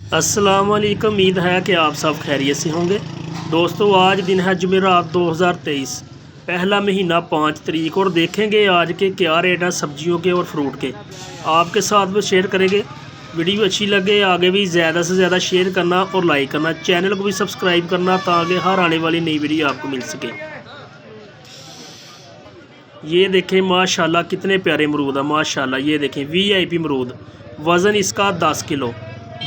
अस्सलाम वालेकुम। उम्मीद है कि आप सब खैरियत से होंगे। दोस्तों, आज दिन है जुमेरात 2023, पहला महीना 5 तारीख, और देखेंगे आज के क्या रेट हैं सब्जियों के और फ्रूट के। आपके साथ वो शेयर करेंगे। वीडियो अच्छी लगे आगे भी ज़्यादा से ज़्यादा शेयर करना और लाइक करना, चैनल को भी सब्सक्राइब करना ताकि हर आने वाली नई वीडियो आपको मिल सके। ये देखें माशाल्लाह कितने प्यारे अमरूद है माशाल्लाह। ये देखें VIP अमरूद, वज़न इसका 10 किलो,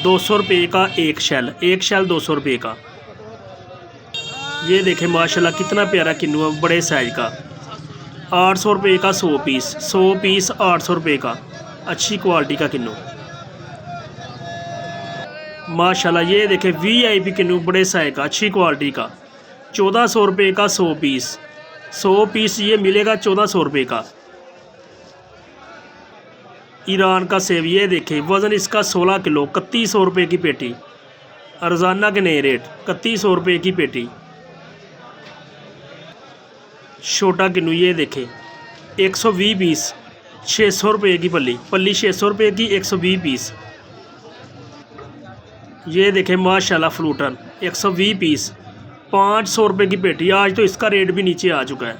200 रुपये का एक शैल 200 रुपये का। ये देखें माशाल्लाह कितना प्यारा किन्नू है बड़े साइज़ का, 800 रुपये का 100 पीस, 100 पीस 800 रुपये का, अच्छी क्वालिटी का किन्नू माशाल्लाह। ये देखें VIP किन्नू बड़े साइज़ का, अच्छी क्वालिटी का, 1400 रुपये का 100 पीस, 100 पीस ये मिलेगा 1400 रुपये का। ईरान का सेब, ये देखें वज़न इसका 16 किलो, 3100 रुपये की पेटी, रोज़ाना के नए रेट 3100 रुपये की पेटी। छोटा किन्नू ये देखें 120 पीस, 600 रुपये की पल्ली, 600 रुपये की 120 पीस। ये देखें माशाल्लाह फ्रूटन 120 पीस, 500 रुपये की पेटी। आज तो इसका रेट भी नीचे आ चुका है।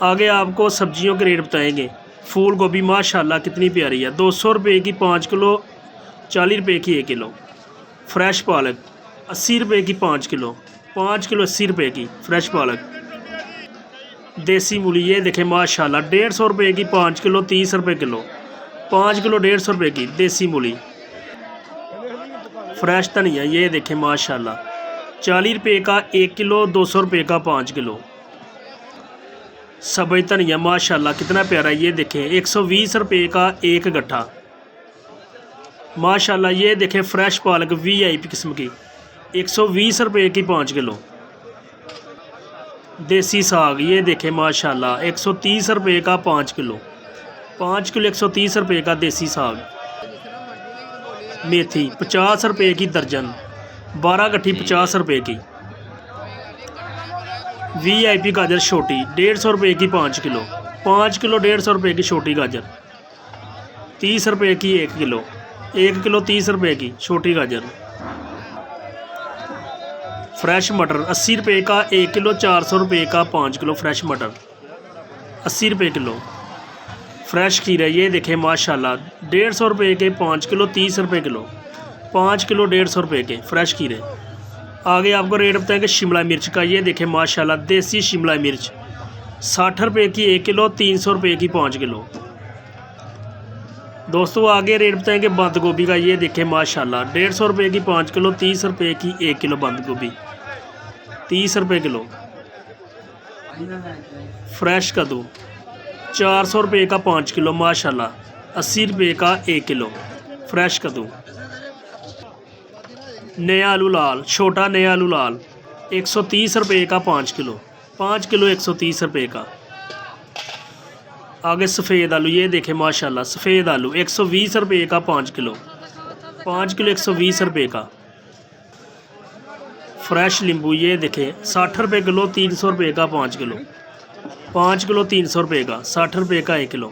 आगे आपको सब्जियों के रेट बताएंगे। फूल गोभी माशाल्लाह कितनी प्यारी है, 200 रुपये की 5 किलो, 40 रुपये की 1 किलो। फ्रेश पालक 80 रुपये की 5 किलो, 5 किलो 80 रुपये की फ्रेश पालक। देसी मूली ये देखें माशाल्लाह 150 रुपये की 5 किलो, 30 रुपये किलो, 5 किलो 150 रुपये की देसी मूली। फ्रेश धनिया ये देखें माशाल्लाह 40 रुपये का 1 किलो, 200 रुपये का 5 किलो। सब्ज़ धनिया माशाल्लाह कितना प्यारा, ये देखें 120 रुपये का 1 गट्ठा माशाल्लाह। ये देखें फ्रेश पालक VIP किस्म की 120 रुपये की 5 किलो। देसी साग ये देखें माशाल्लाह 130 रुपये का 5 किलो, 5 किलो 130 रुपये का देसी साग। मेथी 50 रुपये की दर्जन, 12 गट्ठी 50 रुपये की। VIP गाजर छोटी 150 रुपये की 5 किलो, 5 किलो 150 रुपये की छोटी गाजर, 30 रुपये की 1 किलो, 1 किलो 30 रुपये की छोटी गाजर। फ्रेश मटर 80 रुपये का 1 किलो, 400 रुपये का 5 किलो फ्रेश मटर, 80 रुपये किलो। फ्रेश खीरे ये देखें माशाल्लाह 150 रुपये के 5 किलो, 30 रुपये किलो, 5 किलो 150 रुपये के फ्रेश खीरे। आगे आपको रेट बताएंगे शिमला मिर्च का। ये देखें माशाल्लाह देसी शिमला मिर्च 60 रुपये की 1 किलो, 300 रुपये की 5 किलो। दोस्तों आगे रेट बताएंगे बंद गोभी का। ये देखें माशाल्लाह 150 रुपये की 5 किलो, 30 रुपये की 1 किलो बंद गोभी, 30 रुपये किलो। फ्रेश कद्दू 400 रुपये का 5 किलो माशाल्लाह, 80 रुपये का 1 किलो फ्रेश कद्दू। नया आलू लाल, छोटा नया आलू लाल 130 रुपये का 5 किलो, 5 किलो 130 रुपये का। आगे सफ़ेद आलू ये देखें माशाल्लाह सफ़ेद आलू 120 रुपये का 5 किलो, 5 किलो 120 रुपये का। फ्रेश नींबू ये देखें 60 रुपये किलो, 300 रुपये का 5 किलो, 5 किलो 300 रुपये का, 60 रुपये का 1 किलो।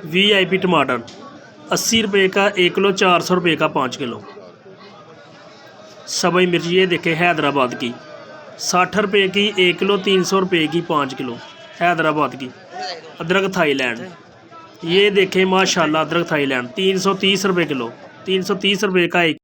VIP टमाटर 80 रुपये का 1 किलो, 400 रुपये का 5 किलो। सब्ज़ मिर्च ये देखें हैदराबाद की 60 रुपये की 1 किलो, 300 रुपये की 5 किलो हैदराबाद की। अदरक थाईलैंड ये देखें माशाल्लाह अदरक थाईलैंड 330 रुपये किलो, 330 रुपये का 1